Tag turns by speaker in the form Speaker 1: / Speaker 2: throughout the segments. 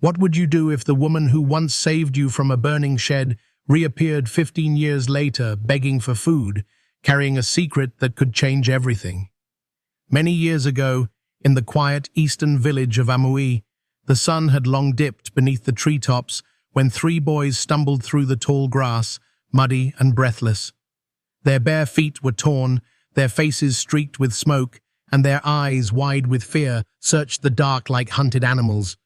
Speaker 1: What would you do if the woman who once saved you from a burning shed reappeared 15 years later begging for food, carrying a secret that could change everything? Many years ago, in the quiet eastern village of Amui, the sun had long dipped beneath the treetops when 3 boys stumbled through the tall grass, muddy and breathless. Their bare feet were torn, their faces streaked with smoke, and their eyes, wide with fear, searched the dark like hunted animals.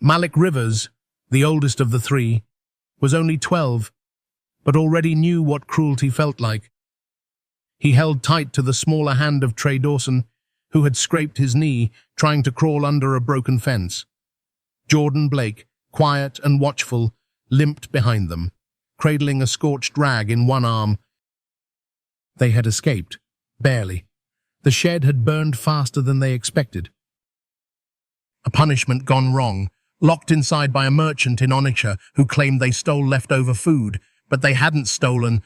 Speaker 1: Malik Rivers, the oldest of the 3, was only 12, but already knew what cruelty felt like. He held tight to the smaller hand of Trey Dawson, who had scraped his knee, trying to crawl under a broken fence. Jordan Blake, quiet and watchful, limped behind them, cradling a scorched rag in one arm. They had escaped, barely. The shed had burned faster than they expected. A punishment gone wrong, locked inside by a merchant in Onitsha who claimed they stole leftover food, but they hadn't stolen.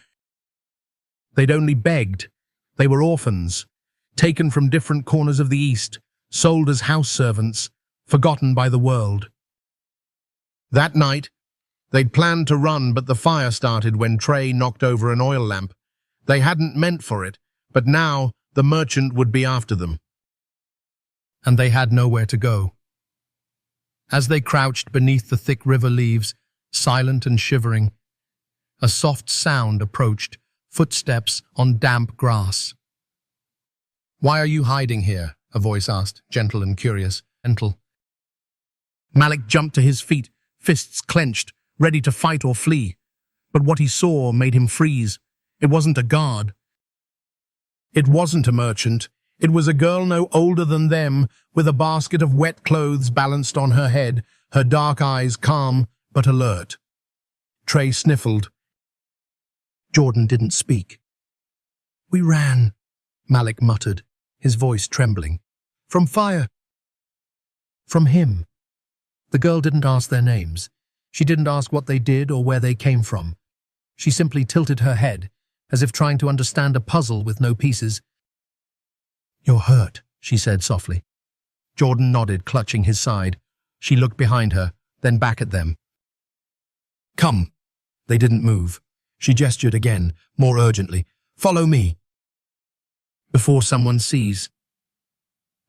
Speaker 1: They'd only begged. They were orphans, taken from different corners of the East, sold as house servants, forgotten by the world. That night, they'd planned to run, but the fire started when Trey knocked over an oil lamp. They hadn't meant for it, but now the merchant would be after them. And they had nowhere to go. As they crouched beneath the thick river leaves, silent and shivering, a soft sound approached, footsteps on damp grass. "Why are you hiding here?" a voice asked, gentle and curious. Malik jumped to his feet, fists clenched, ready to fight or flee. But what he saw made him freeze. It wasn't a guard. It wasn't a merchant. It was a girl no older than them, with a basket of wet clothes balanced on her head, her dark eyes calm but alert. Trey sniffled. Jordan didn't speak. "We ran," Malik muttered, his voice trembling. "From fire." From him. The girl didn't ask their names. She didn't ask what they did or where they came from. She simply tilted her head, as if trying to understand a puzzle with no pieces. "You're hurt," she said softly. Jordan nodded, clutching his side. She looked behind her, then back at them. "Come." They didn't move. She gestured again, more urgently. "Follow me." "Before someone sees."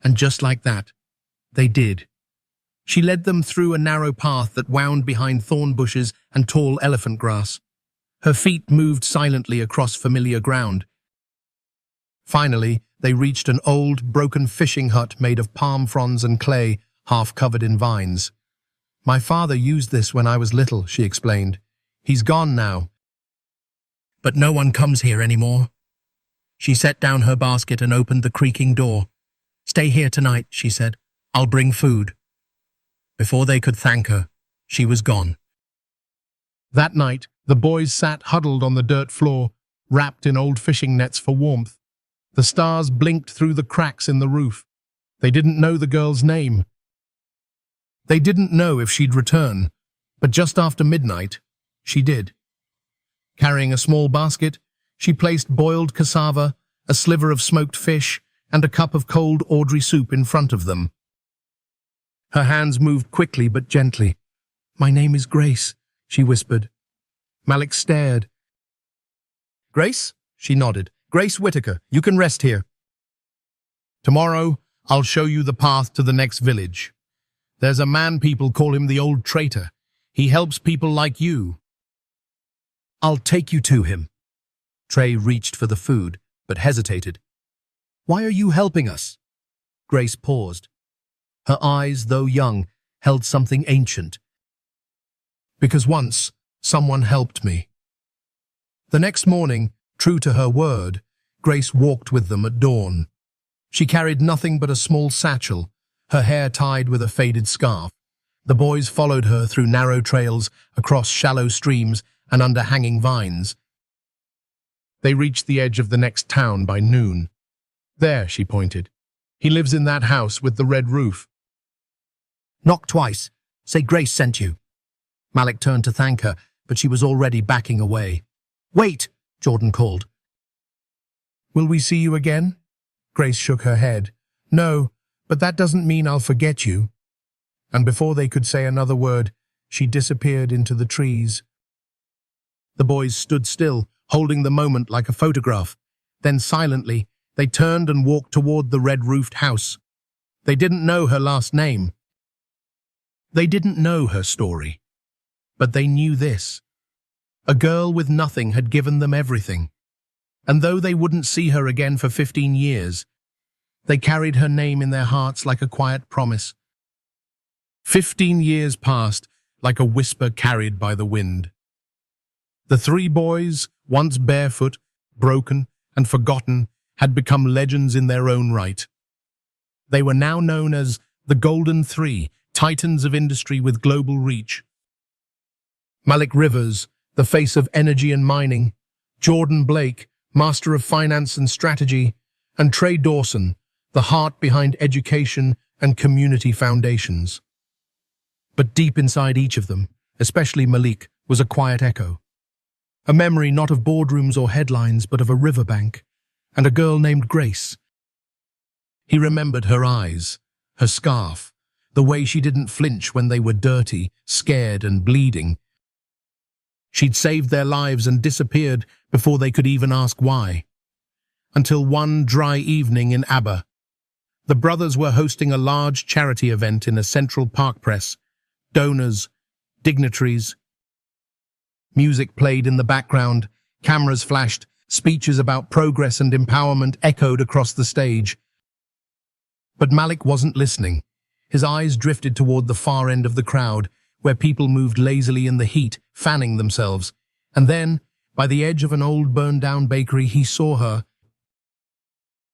Speaker 1: And just like that, they did. She led them through a narrow path that wound behind thorn bushes and tall elephant grass. Her feet moved silently across familiar ground. Finally, they reached an old, broken fishing hut made of palm fronds and clay, half covered in vines. "My father used this when I was little," she explained. "He's gone now. But no one comes here anymore." She set down her basket and opened the creaking door. "Stay here tonight," she said. "I'll bring food." Before they could thank her, she was gone. That night, the boys sat huddled on the dirt floor, wrapped in old fishing nets for warmth. The stars blinked through the cracks in the roof. They didn't know the girl's name. They didn't know if she'd return, but just after midnight, she did. Carrying a small basket, she placed boiled cassava, a sliver of smoked fish, and a cup of cold Audrey soup in front of them. Her hands moved quickly but gently. "My name is Grace," she whispered. Malik stared. "Grace?" She nodded. "Grace Whitaker, you can rest here. Tomorrow, I'll show you the path to the next village. There's a man people call him the Old Traitor. He helps people like you." "I'll take you to him." Trey reached for the food, but hesitated. "Why are you helping us?" Grace paused. Her eyes, though young, held something ancient. "Because once, someone helped me." The next morning, true to her word, Grace walked with them at dawn. She carried nothing but a small satchel, her hair tied with a faded scarf. The boys followed her through narrow trails, across shallow streams, and under hanging vines. They reached the edge of the next town by noon. "There," she pointed. "He lives in that house with the red roof." "Knock twice. Say Grace sent you." Malik turned to thank her, but she was already backing away. "Wait," Jordan called. "Will we see you again?" Grace shook her head. "No, but that doesn't mean I'll forget you." and before they could say another word, she disappeared into the trees. The boys stood still, holding the moment like a photograph. Then silently, they turned and walked toward the red-roofed house. They didn't know her last name. They didn't know her story. But they knew this. A girl with nothing had given them everything. And though they wouldn't see her again for 15 years, they carried her name in their hearts like a quiet promise. 15 years passed like a whisper carried by the wind. The three boys, once barefoot, broken, and forgotten, had become legends in their own right. They were now known as the Golden Three, titans of industry with global reach. Malik Rivers, the face of energy and mining, Jordan Blake, master of finance and strategy, and Trey Dawson, the heart behind education and community foundations. But deep inside each of them, especially Malik, was a quiet echo. A memory not of boardrooms or headlines, but of a riverbank, and a girl named Grace. He remembered her eyes, her scarf, the way she didn't flinch when they were dirty, scared and bleeding. She'd saved their lives and disappeared before they could even ask why. Until one dry evening in Abba, the brothers were hosting a large charity event in a Central Park press. Donors, dignitaries. Music played in the background, cameras flashed, speeches about progress and empowerment echoed across the stage. But Malik wasn't listening. His eyes drifted toward the far end of the crowd, where people moved lazily in the heat, fanning themselves. And then, by the edge of an old burned-down bakery, he saw her.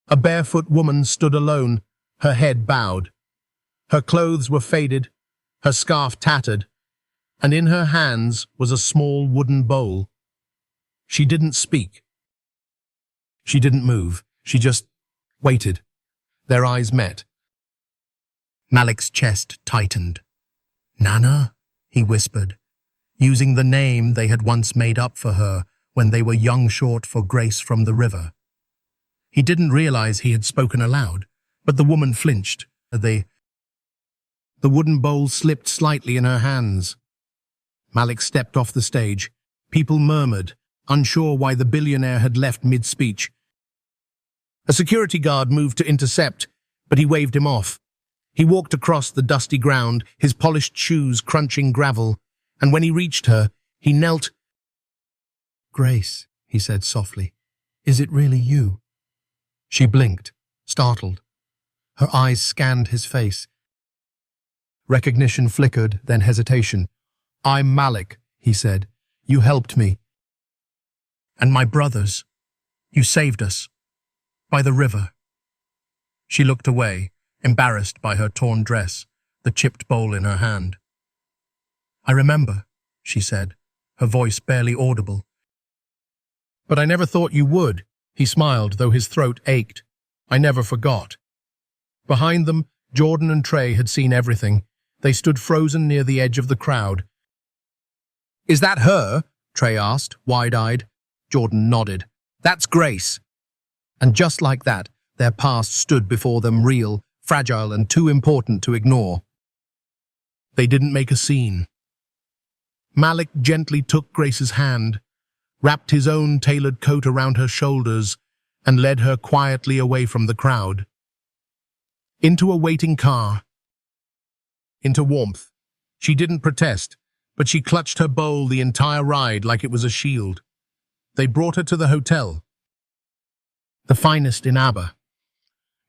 Speaker 1: A barefoot woman stood alone, her head bowed. Her clothes were faded, her scarf tattered, and in her hands was a small wooden bowl. She didn't speak. She didn't move. She just waited. Their eyes met. Malik's chest tightened. "Nana?" he whispered, using the name they had once made up for her when they were young short for Grace from the river. He didn't realize he had spoken aloud, but the woman flinched. The wooden bowl slipped slightly in her hands. Malik stepped off the stage. People murmured, unsure why the billionaire had left mid-speech. A security guard moved to intercept, but he waved him off. He walked across the dusty ground, his polished shoes crunching gravel, and when he reached her, he knelt. "Grace," he said softly, "is it really you?" She blinked, startled. Her eyes scanned his face. Recognition flickered, then hesitation. "I'm Malik," he said. "You helped me. And my brothers. You saved us. By the river." She looked away, embarrassed by her torn dress, the chipped bowl in her hand. "I remember," she said, her voice barely audible. "But I never thought you would," he smiled, though his throat ached. "I never forgot." Behind them, Jordan and Trey had seen everything. They stood frozen near the edge of the crowd. "Is that her?" Trey asked, wide-eyed. Jordan nodded. "That's Grace." And just like that, their past stood before them, real, fragile, and too important to ignore. They didn't make a scene. Malik gently took Grace's hand, wrapped his own tailored coat around her shoulders, and led her quietly away from the crowd. Into a waiting car. Into warmth. She didn't protest, but she clutched her bowl the entire ride like it was a shield. They brought her to the hotel. The finest in Abba.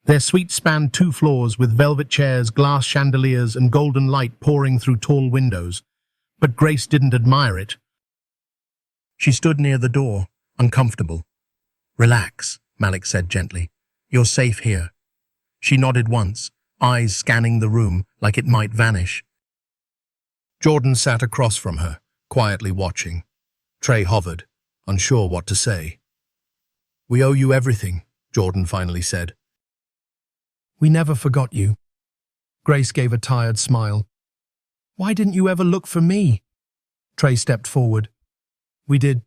Speaker 1: Their suite spanned 2 floors with velvet chairs, glass chandeliers, and golden light pouring through tall windows. But Grace didn't admire it. She stood near the door, uncomfortable. "Relax," Malik said gently. "You're safe here." She nodded once, eyes scanning the room like it might vanish. Jordan sat across from her, quietly watching. Trey hovered, unsure what to say. "We owe you everything," Jordan finally said. "We never forgot you." Grace gave a tired smile. "Why didn't you ever look for me?" Trey stepped forward. "We did.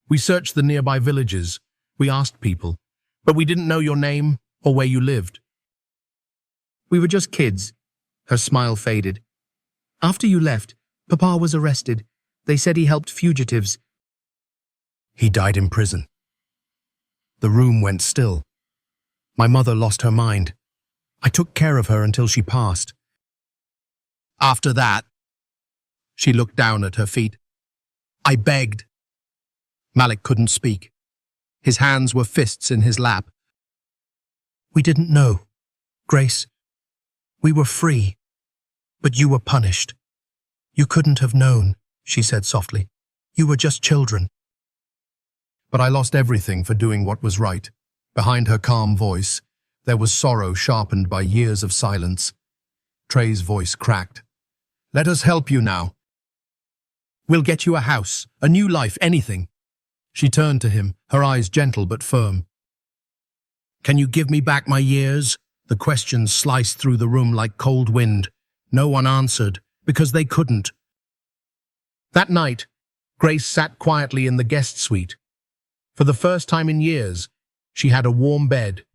Speaker 1: We searched the nearby villages. We asked people, but we didn't know your name or where you lived. We were just kids, Her smile faded. After you left, Papa was arrested. They said he helped fugitives. He died in prison. The room went still. My mother lost her mind. I took care of her until she passed. After that, she looked down at her feet. I begged. Malik couldn't speak. His hands were fists in his lap. We didn't know, Grace. We were free, but you were punished. You couldn't have known, she said softly. You were just children. But I lost everything for doing what was right. Behind her calm voice, there was sorrow sharpened by years of silence. Trey's voice cracked. Let us help you now. We'll get you a house, a new life, anything. She turned to him, her eyes gentle but firm. Can you give me back my years? The questions sliced through the room like cold wind. No one answered, because they couldn't. That night, Grace sat quietly in the guest suite. For the first time in years, she had a warm bed,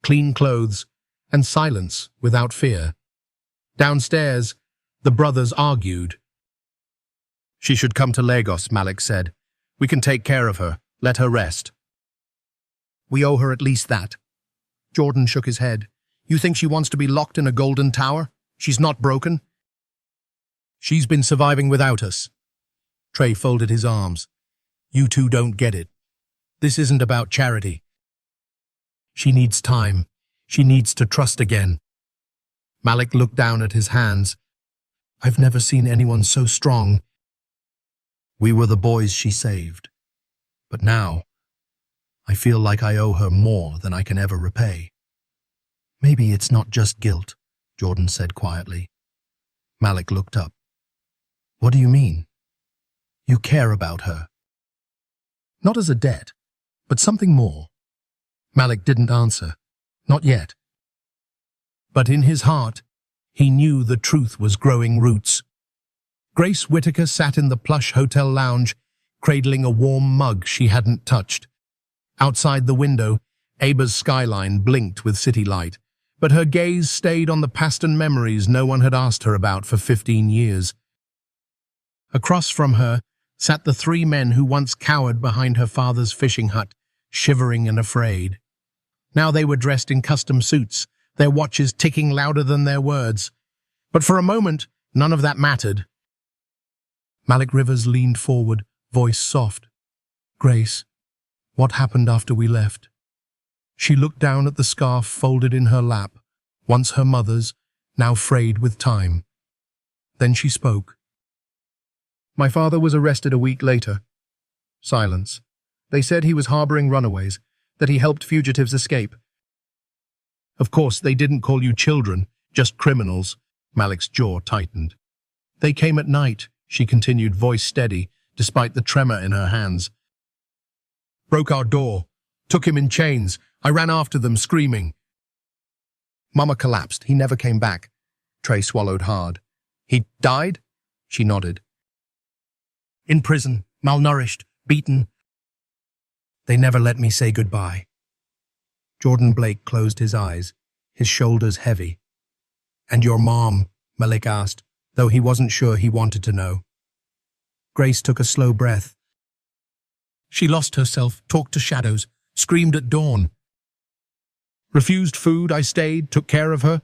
Speaker 1: clean clothes, and silence without fear. Downstairs, the brothers argued. She should come to Lagos, Malik said. We can take care of her. Let her rest. We owe her at least that. Jordan shook his head. You think she wants to be locked in a golden tower? She's not broken. She's been surviving without us. Trey folded his arms. You two don't get it. This isn't about charity. She needs time. She needs to trust again. Malik looked down at his hands. I've never seen anyone so strong. We were the boys she saved. But now, I feel like I owe her more than I can ever repay. Maybe it's not just guilt, Jordan said quietly. Malik looked up. What do you mean? You care about her. Not as a debt, but something more. Malik didn't answer. Not yet. But in his heart, he knew the truth was growing roots. Grace Whitaker sat in the plush hotel lounge, cradling a warm mug she hadn't touched. Outside the window, Aba's skyline blinked with city light, but her gaze stayed on the past and memories no one had asked her about for 15 years. Across from her sat the three men who once cowered behind her father's fishing hut, shivering and afraid. Now they were dressed in custom suits, their watches ticking louder than their words. But for a moment, none of that mattered. Malik Rivers leaned forward, voice soft. Grace, what happened after we left? She looked down at the scarf folded in her lap, once her mother's, now frayed with time. Then she spoke. My father was arrested a week later. Silence. They said he was harboring runaways, that he helped fugitives escape. Of course, they didn't call you children, just criminals. Malik's jaw tightened. They came at night, she continued, voice steady, despite the tremor in her hands. Broke our door, took him in chains. I ran after them, screaming. Mama collapsed. He never came back. Trey swallowed hard. He died? She nodded. In prison, malnourished, beaten. They never let me say goodbye. Jordan Blake closed his eyes, his shoulders heavy. And your mom? Malik asked, though he wasn't sure he wanted to know. Grace took a slow breath. She lost herself, talked to shadows, screamed at dawn. Refused food, I stayed, took care of her.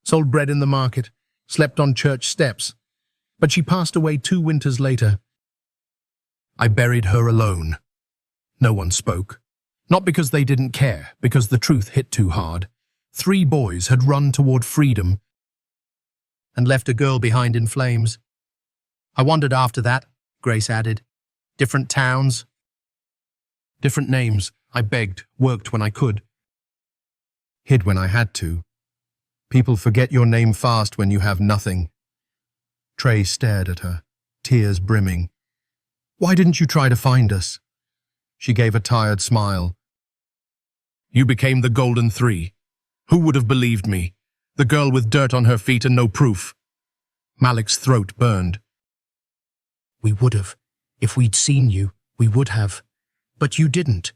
Speaker 1: Sold bread in the market, slept on church steps. But she passed away 2 winters later. I buried her alone. No one spoke. Not because they didn't care, because the truth hit too hard. 3 boys had run toward freedom and left a girl behind in flames. I wondered after that, Grace added. Different towns, different names. I begged, worked when I could. Hid when I had to. People forget your name fast when you have nothing. Trey stared at her, tears brimming. Why didn't you try to find us? She gave a tired smile. You became the Golden Three. Who would have believed me? The girl with dirt on her feet and no proof. Malik's throat burned. We would have. If we'd seen you, we would have. But you didn't.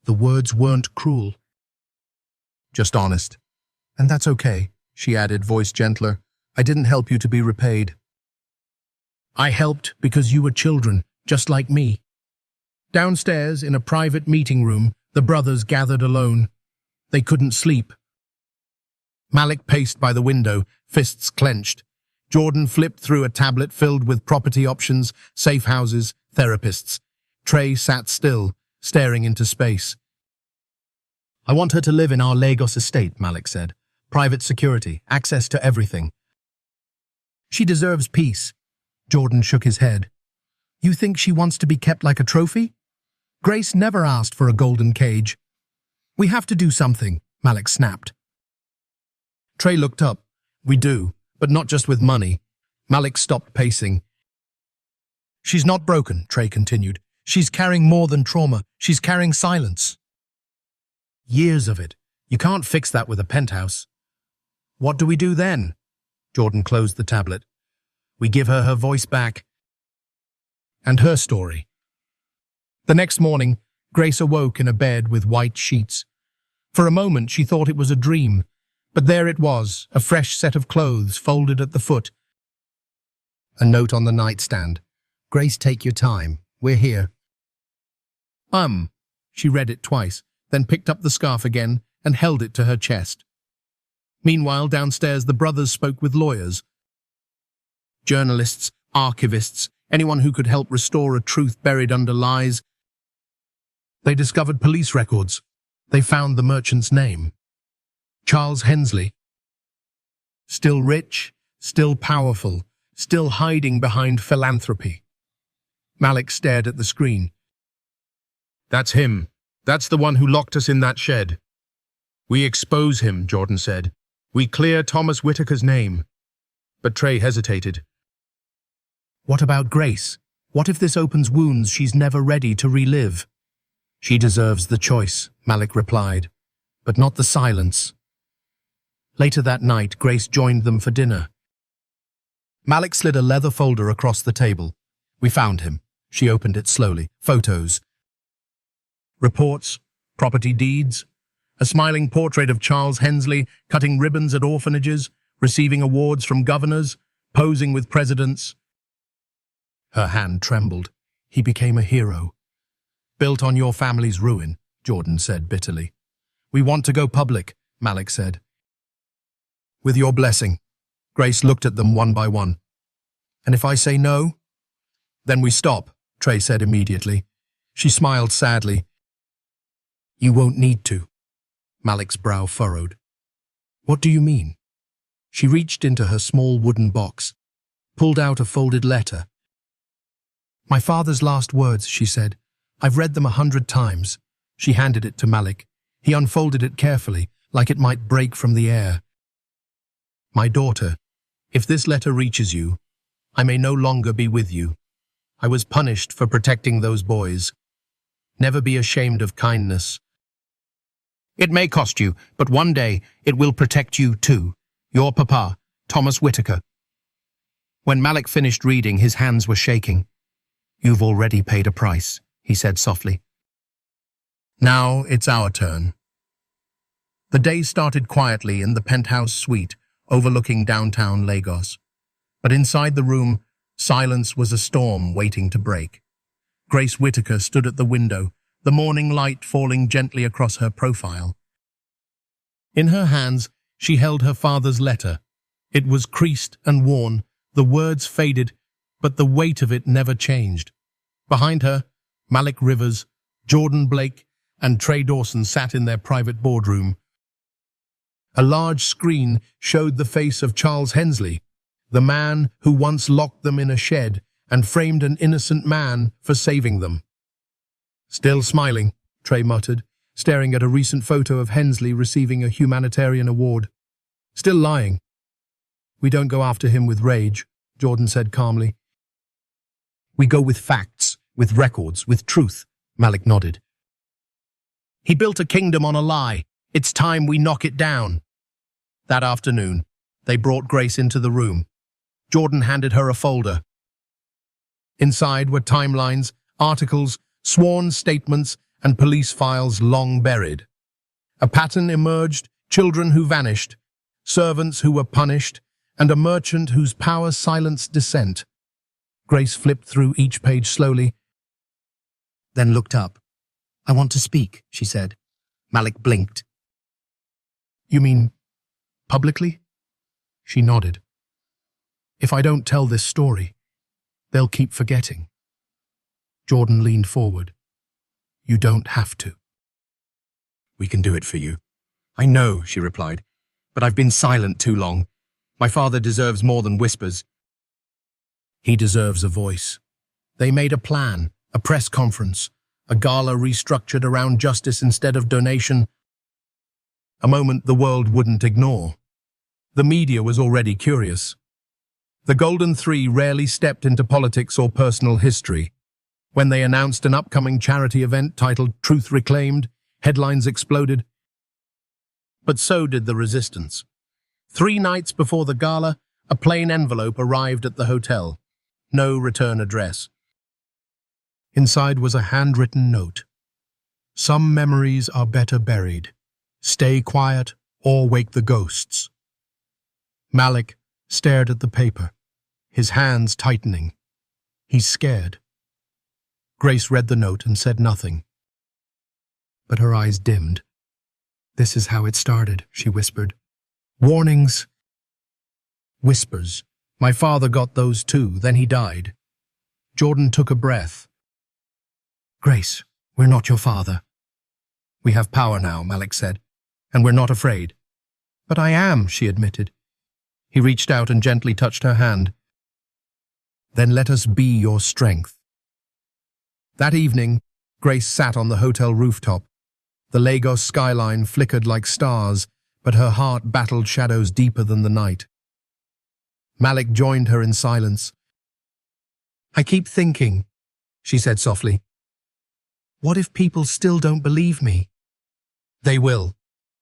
Speaker 1: The words weren't cruel. Just honest. And that's okay, she added, voice gentler. I didn't help you to be repaid. I helped because you were children, just like me. Downstairs, in a private meeting room, the brothers gathered alone. They couldn't sleep. Malik paced by the window, fists clenched. Jordan flipped through a tablet filled with property options, safe houses, therapists. Trey sat still, staring into space. I want her to live in our Lagos estate, Malik said. Private security, access to everything. She deserves peace. Jordan shook his head. You think she wants to be kept like a trophy? Grace never asked for a golden cage. We have to do something, Malik snapped. Trey looked up. We do, but not just with money. Malik stopped pacing. She's not broken, Trey continued. She's carrying more than trauma. She's carrying silence. Years of it. You can't fix that with a penthouse. What do we do then? Jordan closed the tablet. We give her her voice back. And her story. The next morning, Grace awoke in a bed with white sheets. For a moment, she thought it was a dream, but there it was, a fresh set of clothes folded at the foot. A note on the nightstand. Grace, take your time. We're here. She read it twice, then picked up the scarf again and held it to her chest. Meanwhile, downstairs, the brothers spoke with lawyers. Journalists, archivists, anyone who could help restore a truth buried under lies. They discovered police records. They found the merchant's name. Charles Hensley. Still rich, still powerful, still hiding behind philanthropy. Malik stared at the screen. That's him. That's the one who locked us in that shed. We expose him, Jordan said. We clear Thomas Whitaker's name. But Trey hesitated. What about Grace? What if this opens wounds she's never ready to relive? She deserves the choice, Malik replied, but not the silence. Later that night, Grace joined them for dinner. Malik slid a leather folder across the table. We found him. She opened it slowly. Photos. Reports. Property deeds. A smiling portrait of Charles Hensley cutting ribbons at orphanages, receiving awards from governors, posing with presidents. Her hand trembled. He became a hero. Built on your family's ruin, Jordan said bitterly. We want to go public, Malik said. With your blessing. Grace looked at them one by one. And if I say no? Then we stop, Trey said immediately. She smiled sadly. You won't need to. Malik's brow furrowed. What do you mean? She reached into her small wooden box, pulled out a folded letter. My father's last words, she said. I've read them 100 times. She handed it to Malik. He unfolded it carefully, like it might break from the air. My daughter, if this letter reaches you, I may no longer be with you. I was punished for protecting those boys. Never be ashamed of kindness. It may cost you, but one day it will protect you too. Your papa, Thomas Whitaker. When Malik finished reading, his hands were shaking. You've already paid a price, he said softly. Now it's our turn. The day started quietly in the penthouse suite overlooking downtown Lagos. But inside the room, silence was a storm waiting to break. Grace Whitaker stood at the window, the morning light falling gently across her profile. In her hands, she held her father's letter. It was creased and worn, the words faded, but the weight of it never changed. Behind her, Malik Rivers, Jordan Blake, and Trey Dawson sat in their private boardroom. A large screen showed the face of Charles Hensley, the man who once locked them in a shed and framed an innocent man for saving them. Still smiling, Trey muttered, staring at a recent photo of Hensley receiving a humanitarian award. Still lying. We don't go after him with rage, Jordan said calmly. We go with facts, with records, with truth, Malik nodded. He built a kingdom on a lie. It's time we knock it down. That afternoon, they brought Grace into the room. Jordan handed her a folder. Inside were timelines, articles, sworn statements, and police files long buried. A pattern emerged, children who vanished, servants who were punished, and a merchant whose power silenced dissent. Grace flipped through each page slowly, then looked up. "I want to speak," she said. Malik blinked. "You mean publicly?" She nodded. "If I don't tell this story, they'll keep forgetting." Jordan leaned forward. "You don't have to." "We can do it for you." "I know," she replied, "but I've been silent too long. My father deserves more than whispers." "He deserves a voice." They made a plan, a press conference, a gala restructured around justice instead of donation, a moment the world wouldn't ignore. The media was already curious. The Golden Three rarely stepped into politics or personal history. When they announced an upcoming charity event titled Truth Reclaimed, headlines exploded. But so did the resistance. 3 nights before the gala, a plain envelope arrived at the hotel. No return address. Inside was a handwritten note. "Some memories are better buried. Stay quiet or wake the ghosts." Malik stared at the paper, his hands tightening. He's scared. Grace read the note and said nothing. But her eyes dimmed. "This is how it started," she whispered. "Warnings." Whispers. "My father got those too, then he died." Jordan took a breath. "Grace, we're not your father." "We have power now," Malik said, "and we're not afraid." "But I am," she admitted. He reached out and gently touched her hand. "Then let us be your strength." That evening, Grace sat on the hotel rooftop. The Lagos skyline flickered like stars, but her heart battled shadows deeper than the night. Malik joined her in silence. "I keep thinking," she said softly. "What if people still don't believe me?" "They will,"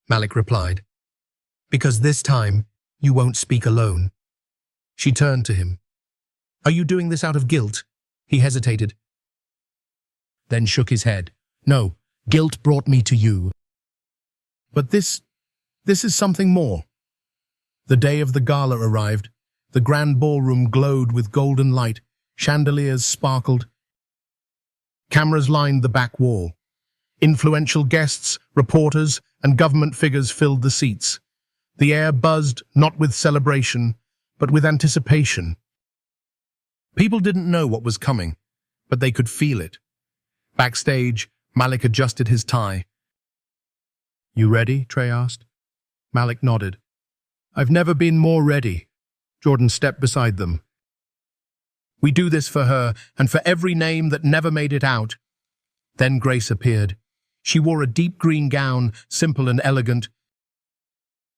Speaker 1: Malik replied. "Because this time, you won't speak alone." She turned to him. "Are you doing this out of guilt?" He hesitated, then shook his head. "No, guilt brought me to you. But this is something more." The day of the gala arrived. The grand ballroom glowed with golden light. Chandeliers sparkled. Cameras lined the back wall. Influential guests, reporters, and government figures filled the seats. The air buzzed, not with celebration, but with anticipation. People didn't know what was coming, but they could feel it. Backstage, Malik adjusted his tie. "You ready?" Trey asked. Malik nodded. "I've never been more ready." Jordan stepped beside them. "We do this for her, and for every name that never made it out." Then Grace appeared. She wore a deep green gown, simple and elegant.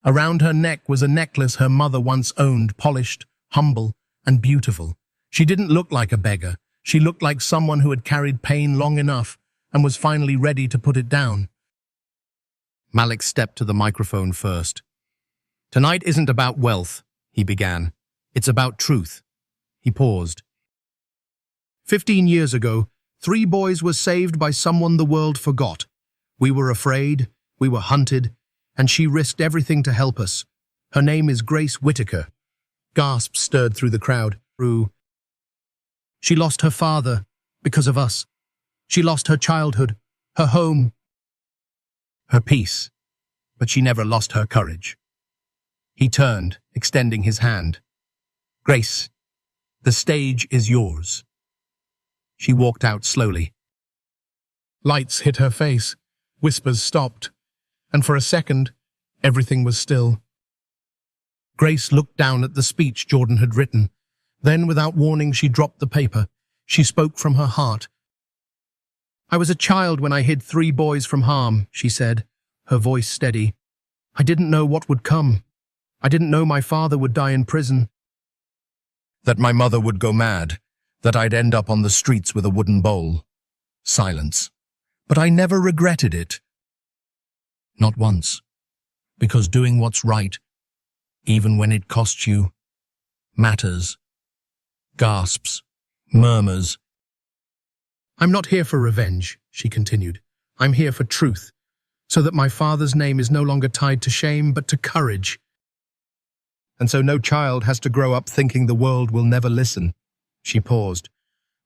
Speaker 1: Around her neck was a necklace her mother once owned, polished, humble, and beautiful. She didn't look like a beggar. She looked like someone who had carried pain long enough and was finally ready to put it down. Malik stepped to the microphone first. "Tonight isn't about wealth," he began. "It's about truth." He paused. 15 years ago, 3 boys were saved by someone the world forgot. We were afraid, we were hunted, and she risked everything to help us. Her name is Grace Whitaker. Gasps stirred through the crowd. She lost her father because of us. She lost her childhood, her home, her peace, but she never lost her courage. He turned, extending his hand. "Grace, the stage is yours." She walked out slowly. Lights hit her face, whispers stopped, and for a second, everything was still. Grace looked down at the speech Jordan had written. Then, without warning, she dropped the paper. She spoke from her heart. "I was a child when I hid 3 boys from harm," she said, her voice steady. "I didn't know what would come. I didn't know my father would die in prison. That my mother would go mad. That I'd end up on the streets with a wooden bowl." Silence. "But I never regretted it." "Not once. Because doing what's right, even when it costs you, matters." Gasps. Murmurs. "I'm not here for revenge," she continued. "I'm here for truth, so that my father's name is no longer tied to shame, but to courage." and so no child has to grow up thinking the world will never listen. She paused.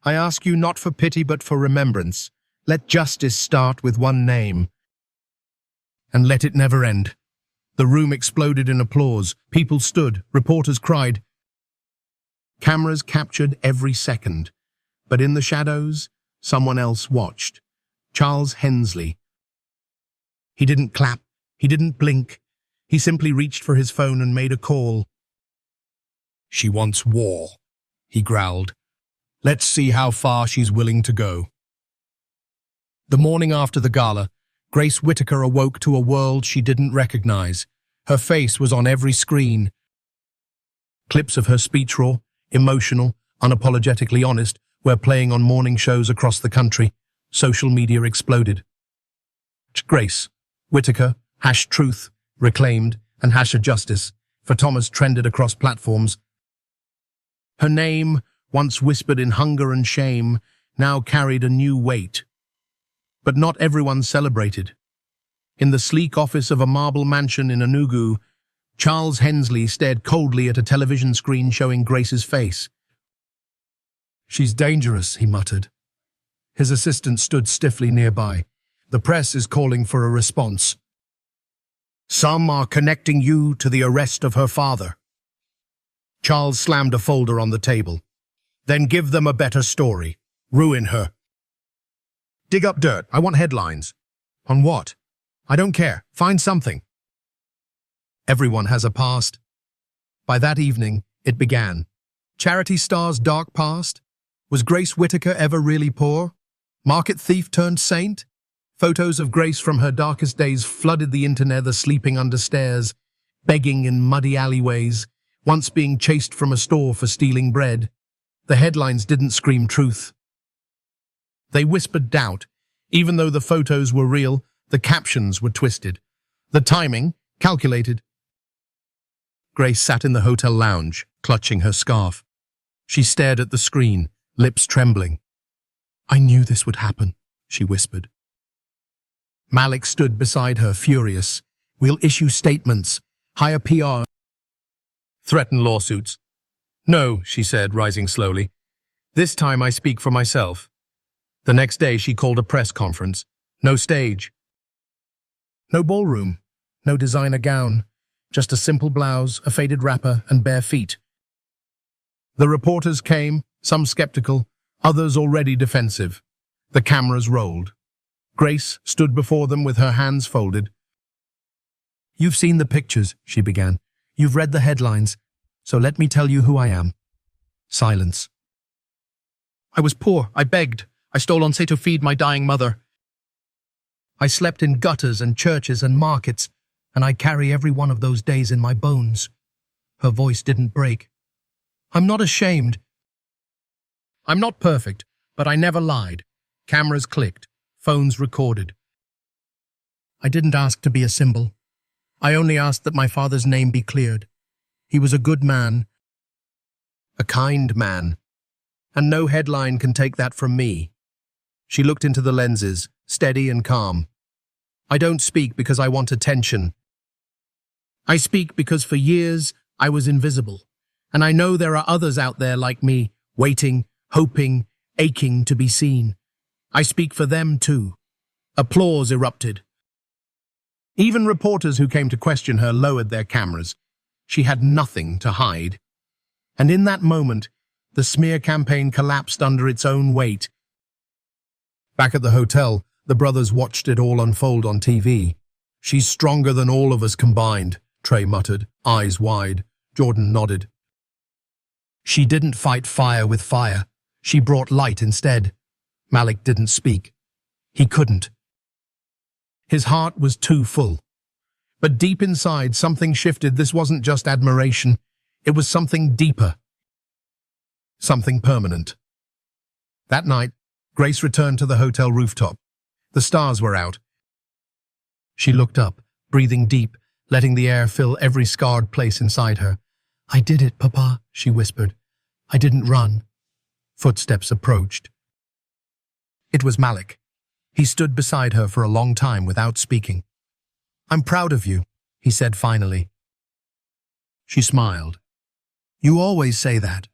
Speaker 1: I ask you not for pity but for remembrance. Let justice start with one name. And let it never end. The room exploded in applause. People stood. Reporters cried. Cameras captured every second. But in the shadows, someone else watched. Charles Hensley. He didn't clap. He didn't blink. He simply reached for his phone and made a call. She wants war, he growled. Let's see how far she's willing to go. The morning after the gala, Grace Whittaker awoke to a world she didn't recognize. Her face was on every screen. Clips of her speech raw, emotional, unapologetically honest, were playing on morning shows across the country. Social media exploded. Grace Whittaker, #truth, reclaimed, and #justice for Thomas trended across platforms. Her name, once whispered in hunger and shame, now carried a new weight. But not everyone celebrated. In the sleek office of a marble mansion in Enugu, Charles Hensley stared coldly at a television screen showing Grace's face. She's dangerous, he muttered. His assistant stood stiffly nearby. The press is calling for a response. Some are connecting you to the arrest of her father. Charles slammed a folder on the table. Then give them a better story. Ruin her. Dig up dirt. I want headlines. On what? I don't care. Find something. Everyone has a past. By that evening, it began. Charity star's dark past? Was Grace Whittaker ever really poor? Market thief turned saint? Photos of Grace from her darkest days flooded the internet, sleeping under stairs, begging in muddy alleyways, once being chased from a store for stealing bread. The headlines didn't scream truth. They whispered doubt. Even though the photos were real, the captions were twisted. The timing, calculated. Grace sat in the hotel lounge, clutching her scarf. She stared at the screen, lips trembling. I knew this would happen, she whispered. Malik stood beside her, furious. We'll issue statements, hire PR, threaten lawsuits. No, she said, rising slowly. This time I speak for myself. The next day she called a press conference. No stage. No ballroom. No designer gown. Just a simple blouse, a faded wrapper, and bare feet. The reporters came, some skeptical, others already defensive. The cameras rolled. Grace stood before them with her hands folded. You've seen the pictures, she began. You've read the headlines. So let me tell you who I am. Silence. I was poor. I begged. I stole on say to feed my dying mother. I slept in gutters and churches and markets, and I carry every one of those days in my bones. Her voice didn't break. I'm not ashamed. I'm not perfect, but I never lied. Cameras clicked. Phones recorded. I didn't ask to be a symbol. I only asked that my father's name be cleared. He was a good man, a kind man, and no headline can take that from me. She looked into the lenses, steady and calm. I don't speak because I want attention. I speak because for years I was invisible, and I know there are others out there like me, waiting, hoping, aching to be seen. I speak for them too. Applause erupted. Even reporters who came to question her lowered their cameras. She had nothing to hide. And in that moment, the smear campaign collapsed under its own weight. Back at the hotel, the brothers watched it all unfold on TV. She's stronger than all of us combined, Trey muttered, eyes wide. Jordan nodded. She didn't fight fire with fire. She brought light instead. Malik didn't speak. He couldn't. His heart was too full. But deep inside, something shifted. This wasn't just admiration. It was something deeper. Something permanent. That night, Grace returned to the hotel rooftop. The stars were out. She looked up, breathing deep, letting the air fill every scarred place inside her. I did it, Papa, she whispered. I didn't run. Footsteps approached. It was Malik. He stood beside her for a long time without speaking. I'm proud of you, he said finally. She smiled. You always say that.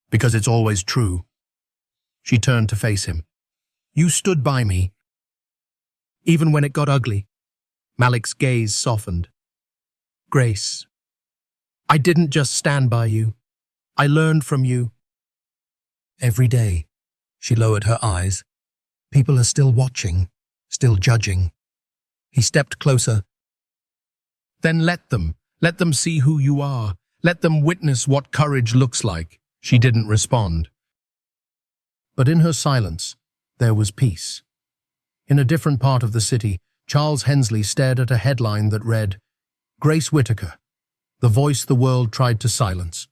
Speaker 1: Because it's always true. She turned to face him. You stood by me. Even when it got ugly. Malik's gaze softened. Grace, I didn't just stand by you. I learned from you. Every day, she lowered her eyes. People are still watching, still judging. He stepped closer. Then let them see who you are. Let them witness what courage looks like. She didn't respond. But in her silence, there was peace. In a different part of the city, Charles Hensley stared at a headline that read, Grace Whittaker, the voice the world tried to silence.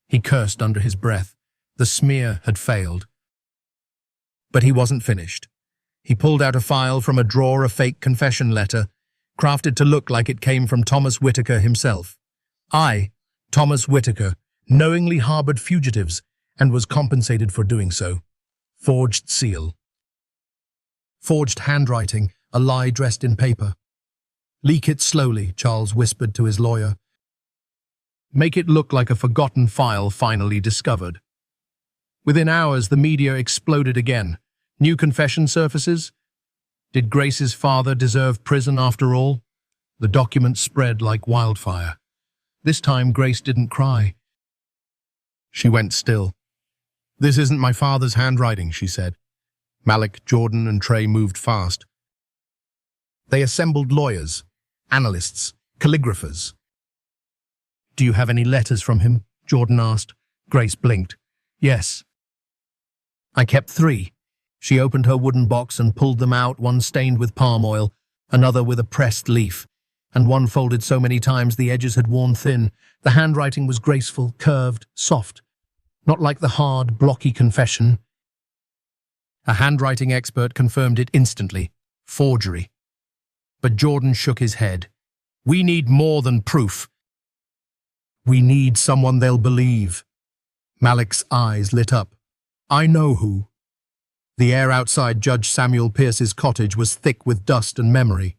Speaker 1: He cursed under his breath. The smear had failed. But he wasn't finished. He pulled out a file from a drawer, a fake confession letter, crafted to look like it came from Thomas Whittaker himself. I, Thomas Whittaker, knowingly harbored fugitives and was compensated for doing so. Forged seal. Forged handwriting, a lie dressed in paper. Leak it slowly, Charles whispered to his lawyer. Make it look like a forgotten file finally discovered. Within hours, the media exploded again. New confession surfaces? Did Grace's father deserve prison after all? The documents spread like wildfire. This time, Grace didn't cry. She went still. This isn't my father's handwriting, she said. Malik, Jordan, and Trey moved fast. They assembled lawyers, analysts, calligraphers. Do you have any letters from him? Jordan asked. Grace blinked. Yes. I kept 3. She opened her wooden box and pulled them out, one stained with palm oil, another with a pressed leaf, and one folded so many times the edges had worn thin. The handwriting was graceful, curved, soft, not like the hard, blocky confession. A handwriting expert confirmed it instantly. Forgery. But Jordan shook his head. We need more than proof. We need someone they'll believe. Malik's eyes lit up. I know who. The air outside Judge Samuel Pierce's cottage was thick with dust and memory.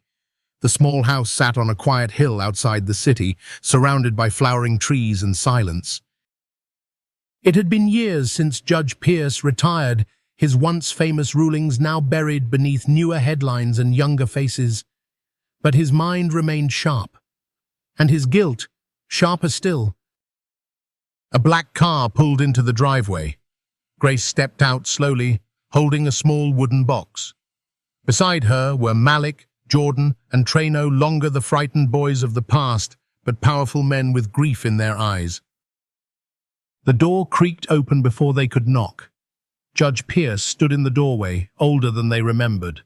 Speaker 1: The small house sat on a quiet hill outside the city, surrounded by flowering trees and silence. It had been years since Judge Pierce retired, his once famous rulings now buried beneath newer headlines and younger faces. But his mind remained sharp, and his guilt sharper still. A black car pulled into the driveway. Grace stepped out slowly, holding a small wooden box. Beside her were Malik, Jordan, and Trey, no longer the frightened boys of the past, but powerful men with grief in their eyes. The door creaked open before they could knock. Judge Pierce stood in the doorway, older than they remembered,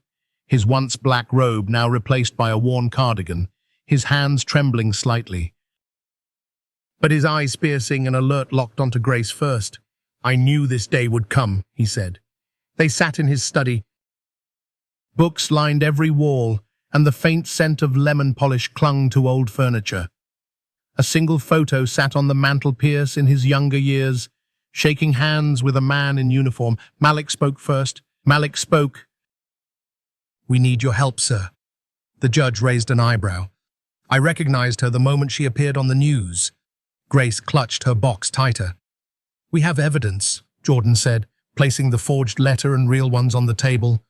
Speaker 1: his once black robe now replaced by a worn cardigan, his hands trembling slightly. But his eyes piercing and alert locked onto Grace first. I knew this day would come, he said. They sat in his study. Books lined every wall, and the faint scent of lemon polish clung to old furniture. A single photo sat on the mantel. Pierce in his younger years, shaking hands with a man in uniform. Malik spoke first. Malik spoke. We need your help, sir. The judge raised an eyebrow. I recognized her the moment she appeared on the news. Grace clutched her box tighter. We have evidence, Jordan said, placing the forged letter and real ones on the table.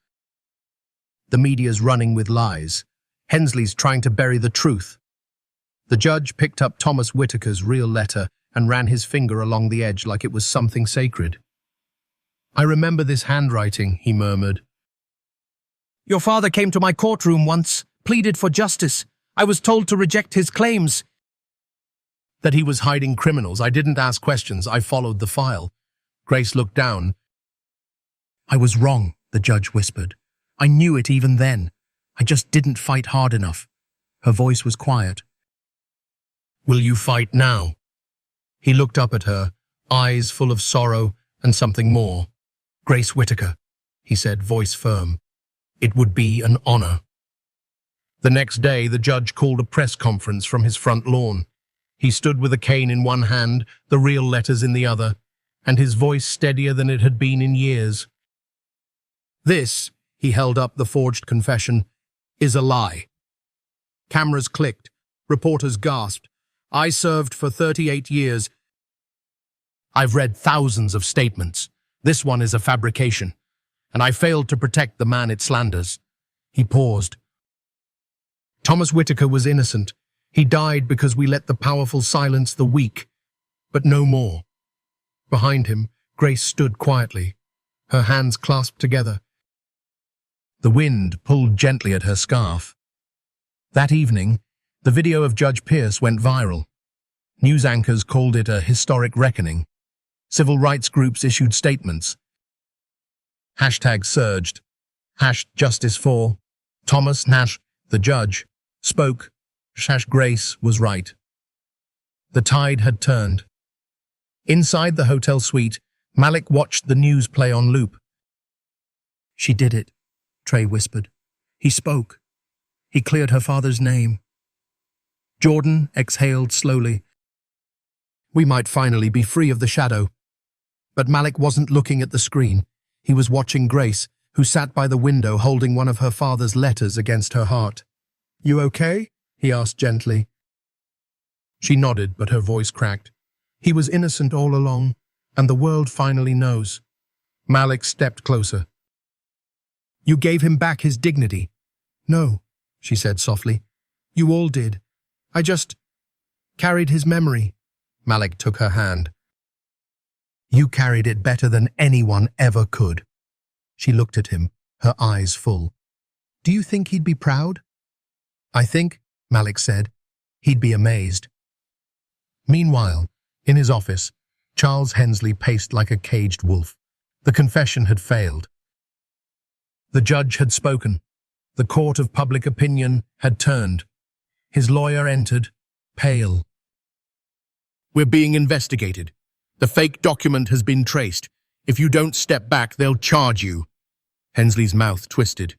Speaker 1: The media's running with lies. Hensley's trying to bury the truth. The judge picked up Thomas Whittaker's real letter and ran his finger along the edge like it was something sacred. I remember this handwriting, he murmured. Your father came to my courtroom once, pleaded for justice. I was told to reject his claims. That he was hiding criminals. I didn't ask questions. I followed the file. Grace looked down. I was wrong, the judge whispered. I knew it even then. I just didn't fight hard enough. Her voice was quiet. Will you fight now? He looked up at her, eyes full of sorrow and something more. Grace Whittaker, he said, voice firm. It would be an honor. The next day, the judge called a press conference from his front lawn. He stood with a cane in one hand, the real letters in the other, and his voice steadier than it had been in years. This, he held up the forged confession, is a lie. Cameras clicked. Reporters gasped. I served for 38 years. I've read thousands of statements. This one is a fabrication, and I failed to protect the man it slanders." He paused. "Thomas Whitaker was innocent. He died because we let the powerful silence the weak, but no more." Behind him, Grace stood quietly, her hands clasped together. The wind pulled gently at her scarf. That evening, the video of Judge Pierce went viral. News anchors called it a historic reckoning. Civil rights groups issued statements. Hashtags surged. #Justice for Thomas Nash, the judge, spoke. Grace was right. The tide had turned. Inside the hotel suite, Malik watched the news play on loop. "She did it," Trey whispered. "He spoke. He cleared her father's name." Jordan exhaled slowly. "We might finally be free of the shadow." But Malik wasn't looking at the screen. He was watching Grace, who sat by the window holding one of her father's letters against her heart. "You okay?" he asked gently. She nodded, but her voice cracked. "He was innocent all along, and the world finally knows." Malik stepped closer. "You gave him back his dignity." "No," she said softly. "You all did. I just carried his memory." Malik took her hand. "You carried it better than anyone ever could." She looked at him, her eyes full. "Do you think he'd be proud?" "I think," Malik said, "he'd be amazed." Meanwhile, in his office, Charles Hensley paced like a caged wolf. The confession had failed. The judge had spoken. The court of public opinion had turned. His lawyer entered, pale. "We're being investigated. The fake document has been traced. If you don't step back, they'll charge you." Hensley's mouth twisted.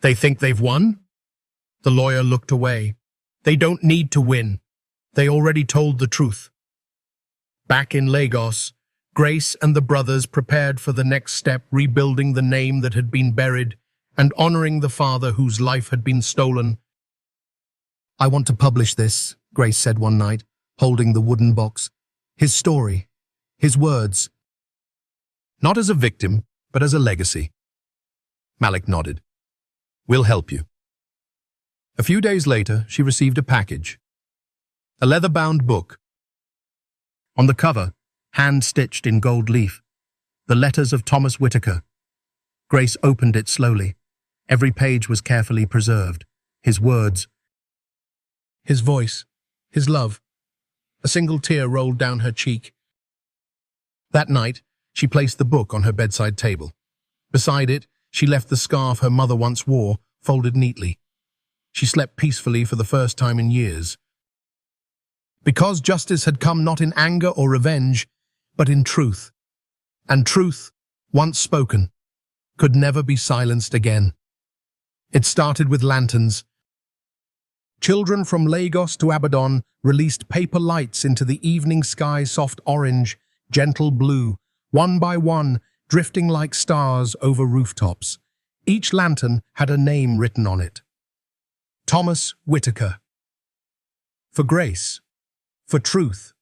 Speaker 1: "They think they've won?" The lawyer looked away. "They don't need to win. They already told the truth." Back in Lagos, Grace and the brothers prepared for the next step, rebuilding the name that had been buried and honoring the father whose life had been stolen. "I want to publish this," Grace said one night, holding the wooden box. "His story, his words. Not as a victim, but as a legacy." Malik nodded. "We'll help you." A few days later, she received a package. A leather-bound book. On the cover, hand-stitched in gold leaf, the letters of Thomas Whitaker. Grace opened it slowly. Every page was carefully preserved. His words, his voice, his love. A single tear rolled down her cheek. That night, she placed the book on her bedside table. Beside it, she left the scarf her mother once wore, folded neatly. She slept peacefully for the first time in years. Because justice had come not in anger or revenge, but in truth. And truth, once spoken, could never be silenced again. It started with lanterns. Children from Lagos to Abadan released paper lights into the evening sky, soft orange, gentle blue, one by one, drifting like stars over rooftops. Each lantern had a name written on it. Thomas Whitaker. For Grace. For truth.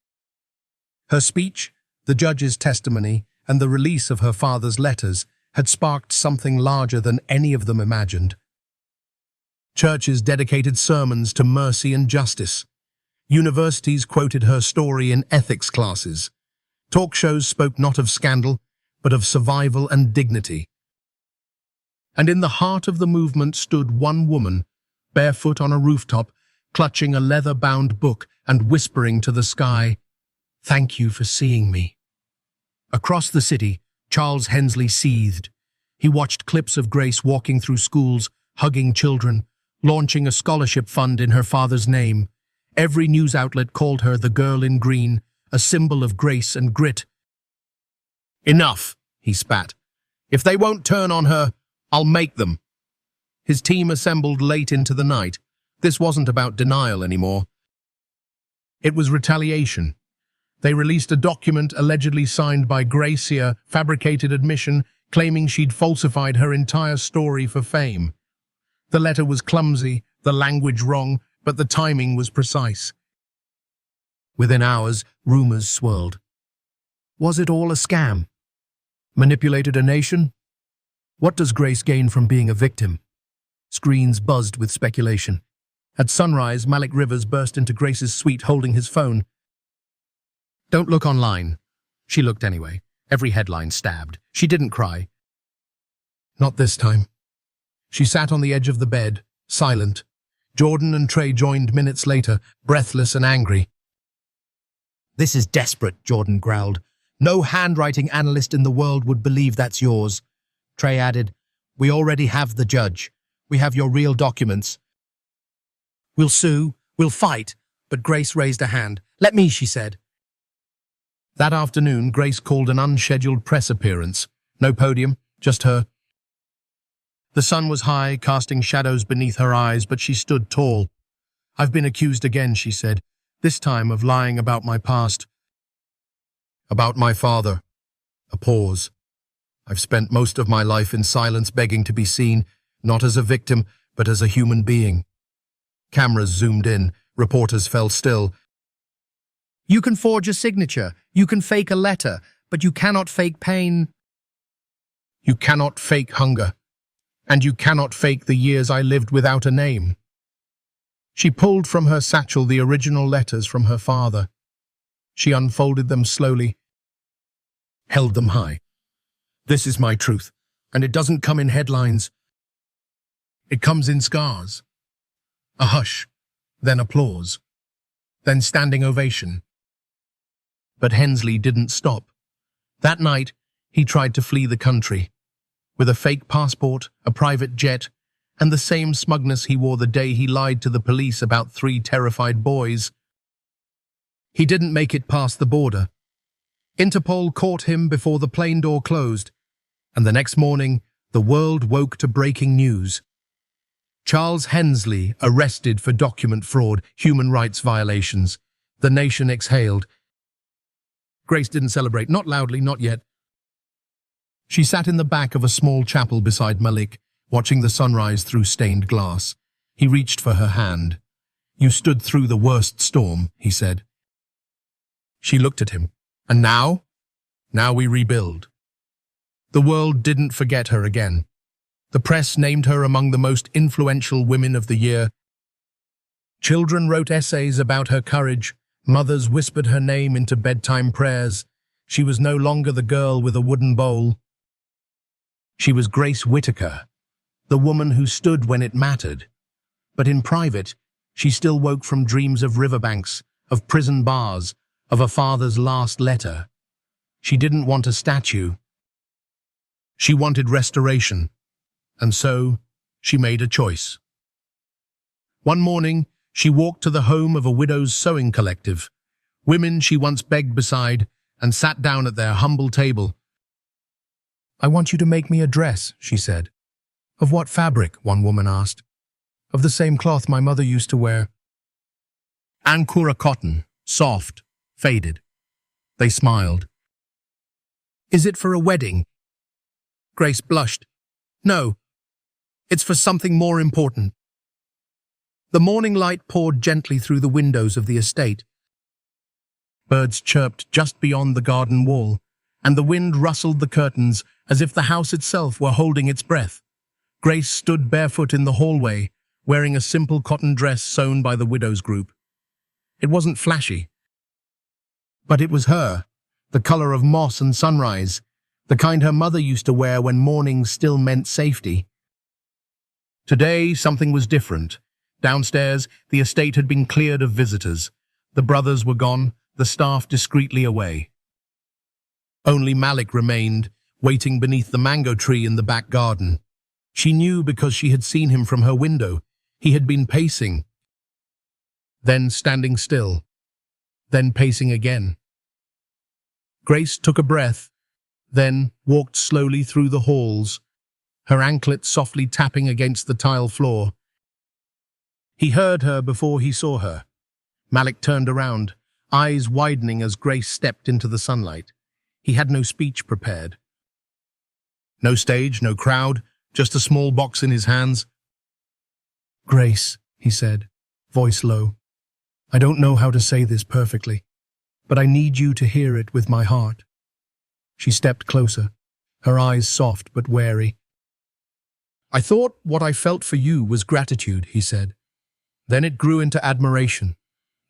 Speaker 1: Her speech, the judge's testimony, and the release of her father's letters had sparked something larger than any of them imagined. Churches dedicated sermons to mercy and justice. Universities quoted her story in ethics classes. Talk shows spoke not of scandal, but of survival and dignity. And in the heart of the movement stood one woman, barefoot on a rooftop, clutching a leather-bound book and whispering to the sky, "Thank you for seeing me." Across the city, Charles Hensley seethed. He watched clips of Grace walking through schools, hugging children, launching a scholarship fund in her father's name. Every news outlet called her the girl in green, a symbol of grace and grit. "Enough," he spat. "If they won't turn on her, I'll make them." His team assembled late into the night. This wasn't about denial anymore. It was retaliation. They released a document allegedly signed by Gracia, fabricated admission, claiming she'd falsified her entire story for fame. The letter was clumsy, the language wrong, but the timing was precise. Within hours, rumors swirled. Was it all a scam? Manipulated a nation? What does Grace gain from being a victim? Screens buzzed with speculation. At sunrise, Malik Rivers burst into Grace's suite holding his phone. Don't look online. She looked anyway. Every headline stabbed. She didn't cry. Not this time. She sat on the edge of the bed, silent. Jordan and Trey joined minutes later, breathless and angry. This is desperate, Jordan growled. No handwriting analyst in the world would believe that's yours. Trey added, we already have the judge. We have your real documents. We'll sue, we'll fight. But Grace raised a hand. Let me, she said. That afternoon, Grace called an unscheduled press appearance. No podium, just her. The sun was high, casting shadows beneath her eyes, but she stood tall. I've been accused again, she said, this time of lying about my past. About my father. A pause. I've spent most of my life in silence begging to be seen, not as a victim, but as a human being. Cameras zoomed in, reporters fell still. You can forge a signature, you can fake a letter, but you cannot fake pain. You cannot fake hunger. And you cannot fake the years I lived without a name. She pulled from her satchel the original letters from her father. She unfolded them slowly, held them high. This is my truth, and it doesn't come in headlines. It comes in scars. A hush, then applause, then standing ovation. But Hensley didn't stop. That night, he tried to flee the country. With a fake passport, a private jet, and the same smugness he wore the day he lied to the police about 3 terrified boys. He didn't make it past the border. Interpol caught him before the plane door closed, and the next morning, the world woke to breaking news. Charles Hensley arrested for document fraud, human rights violations. The nation exhaled. Grace didn't celebrate, not loudly, not yet. She sat in the back of a small chapel beside Malik, watching the sunrise through stained glass. He reached for her hand. You stood through the worst storm, he said. She looked at him. And now? Now we rebuild. The world didn't forget her again. The press named her among the most influential women of the year. Children wrote essays about her courage. Mothers whispered her name into bedtime prayers. She was no longer the girl with a wooden bowl. She was Grace Whittaker, the woman who stood when it mattered. But in private, she still woke from dreams of riverbanks, of prison bars, of a father's last letter. She didn't want a statue. She wanted restoration. And so, she made a choice. One morning, she walked to the home of a widow's sewing collective, women she once begged beside, and sat down at their humble table. I want you to make me a dress, she said. Of what fabric? One woman asked. Of the same cloth my mother used to wear. Angora cotton, soft, faded. They smiled. Is it for a wedding? Grace blushed. No, it's for something more important. The morning light poured gently through the windows of the estate. Birds chirped just beyond the garden wall, and the wind rustled the curtains as if the house itself were holding its breath. Grace stood barefoot in the hallway, wearing a simple cotton dress sewn by the widows' group. It wasn't flashy, but it was her, the color of moss and sunrise, the kind her mother used to wear when mornings still meant safety. Today, something was different. Downstairs, the estate had been cleared of visitors. The brothers were gone, the staff discreetly away. Only Malik remained, waiting beneath the mango tree in the back garden. She knew because she had seen him from her window. He had been pacing, then standing still, then pacing again. Grace took a breath, then walked slowly through the halls, her anklet softly tapping against the tile floor. He heard her before he saw her. Malik turned around, eyes widening as Grace stepped into the sunlight. He had no speech prepared. No stage, no crowd, just a small box in his hands. Grace, he said, voice low. I don't know how to say this perfectly, but I need you to hear it with my heart. She stepped closer, her eyes soft but wary. I thought what I felt for you was gratitude, he said. Then it grew into admiration,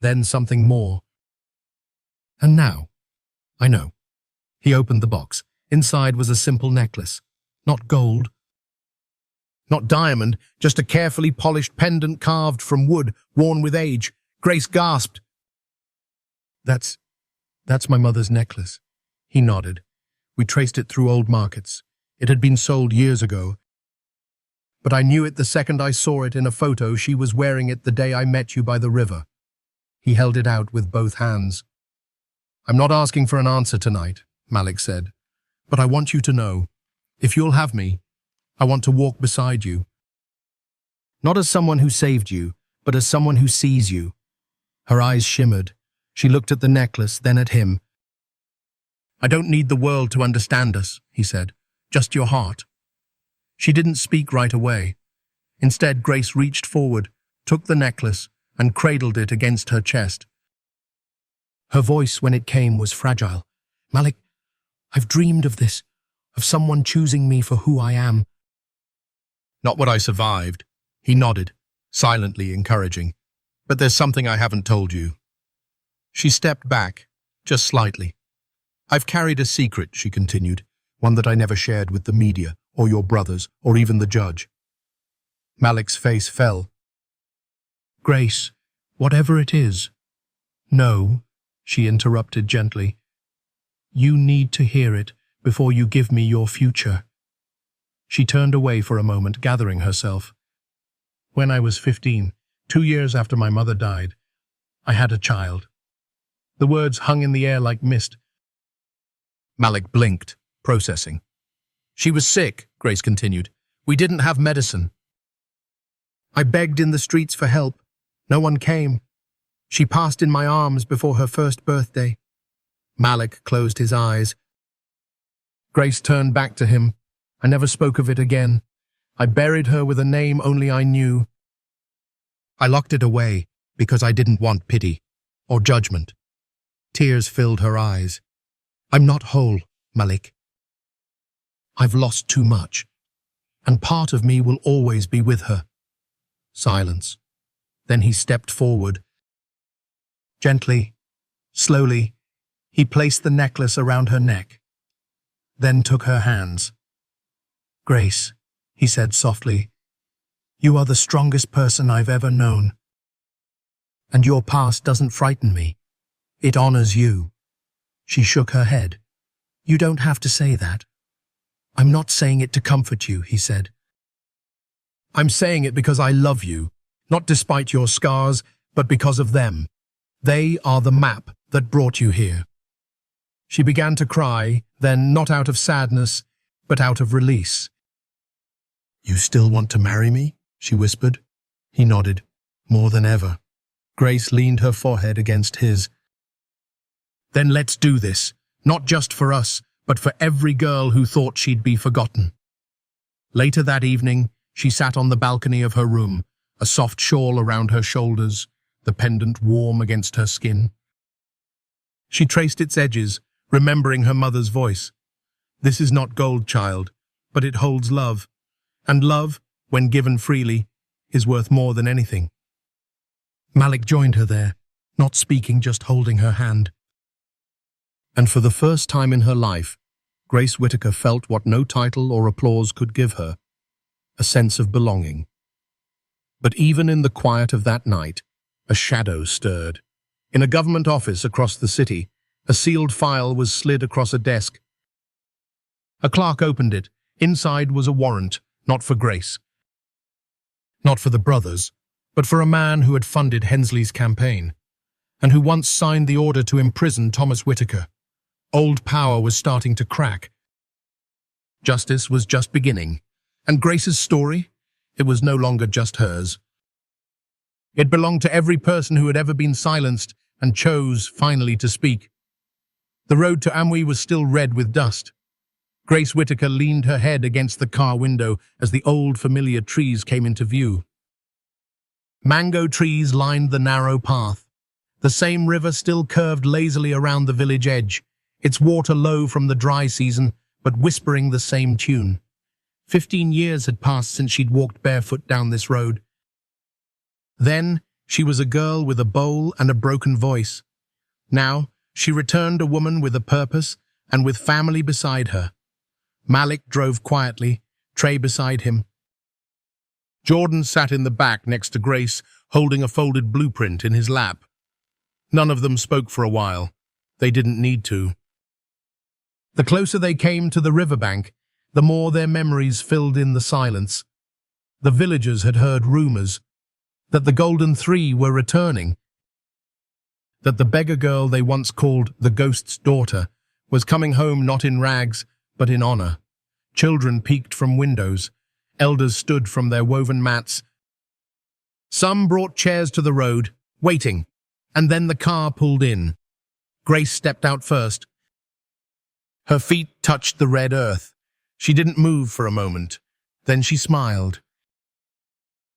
Speaker 1: then something more. And now, I know. He opened the box. Inside was a simple necklace. Not gold, not diamond, just a carefully polished pendant carved from wood, worn with age. Grace gasped. That's my mother's necklace. He nodded. We traced it through old markets. It had been sold years ago. But I knew it the second I saw it in a photo. She was wearing it the day I met you by the river. He held it out with both hands. I'm not asking for an answer tonight, Malik said. But I want you to know, if you'll have me, I want to walk beside you. Not as someone who saved you, but as someone who sees you. Her eyes shimmered. She looked at the necklace, then at him. I don't need the world to understand us, he said. Just your heart. She didn't speak right away. Instead, Grace reached forward, took the necklace, and cradled it against her chest. Her voice, when it came, was fragile. Malik, I've dreamed of this, of someone choosing me for who I am. Not what I survived. He nodded, silently encouraging. But there's something I haven't told you. She stepped back, just slightly. I've carried a secret, she continued, one that I never shared with the media, or your brothers, or even the judge. Malik's face fell. Grace, whatever it is. No, she interrupted gently. You need to hear it before you give me your future. She turned away for a moment, gathering herself. When I was 15, 2 years after my mother died, I had a child. The words hung in the air like mist. Malik blinked, processing. She was sick, Grace continued. We didn't have medicine. I begged in the streets for help. No one came. She passed in my arms before her first birthday. Malik closed his eyes. Grace turned back to him. I never spoke of it again. I buried her with a name only I knew. I locked it away because I didn't want pity or judgment. Tears filled her eyes. I'm not whole, Malik. I've lost too much, and part of me will always be with her. Silence. Then he stepped forward. Gently, slowly, he placed the necklace around her neck, then took her hands. Grace, he said softly, you are the strongest person I've ever known. And your past doesn't frighten me. It honors you. She shook her head. You don't have to say that. I'm not saying it to comfort you, he said. I'm saying it because I love you, not despite your scars, but because of them. They are the map that brought you here. She began to cry, then not out of sadness, but out of release. You still want to marry me? She whispered. He nodded, more than ever. Grace leaned her forehead against his. Then let's do this, not just for us, but for every girl who thought she'd be forgotten. Later that evening, she sat on the balcony of her room, a soft shawl around her shoulders, the pendant warm against her skin. She traced its edges, remembering her mother's voice. This is not gold, child, but it holds love. And love, when given freely, is worth more than anything. Malik joined her there, not speaking, just holding her hand. And for the first time in her life, Grace Whittaker felt what no title or applause could give her, a sense of belonging. But even in the quiet of that night, a shadow stirred. In a government office across the city, a sealed file was slid across a desk. A clerk opened it. Inside was a warrant, not for Grace. Not for the brothers, but for a man who had funded Hensley's campaign, and who once signed the order to imprison Thomas Whittaker. Old power was starting to crack. Justice was just beginning, and Grace's story, it was no longer just hers. It belonged to every person who had ever been silenced and chose, finally, to speak. The road to Amway was still red with dust. Grace Whittaker leaned her head against the car window as the old familiar trees came into view. Mango trees lined the narrow path, The same river still curved lazily around the village edge, its water low from the dry season, but whispering the same tune. 15 years had passed since she'd walked barefoot down this road. Then, she was a girl with a bowl and a broken voice. Now, she returned a woman with a purpose and with family beside her. Malik drove quietly, Trey beside him. Jordan sat in the back next to Grace, holding a folded blueprint in his lap. None of them spoke for a while. They didn't need to. The closer they came to the riverbank, the more their memories filled in the silence. The villagers had heard rumors that the Golden Three were returning, that the beggar girl they once called the Ghost's daughter was coming home not in rags, but in honor. Children peeked from windows. Elders stood from their woven mats. Some brought chairs to the road, waiting, and then the car pulled in. Grace stepped out first. Her feet touched the red earth. She didn't move for a moment. Then she smiled.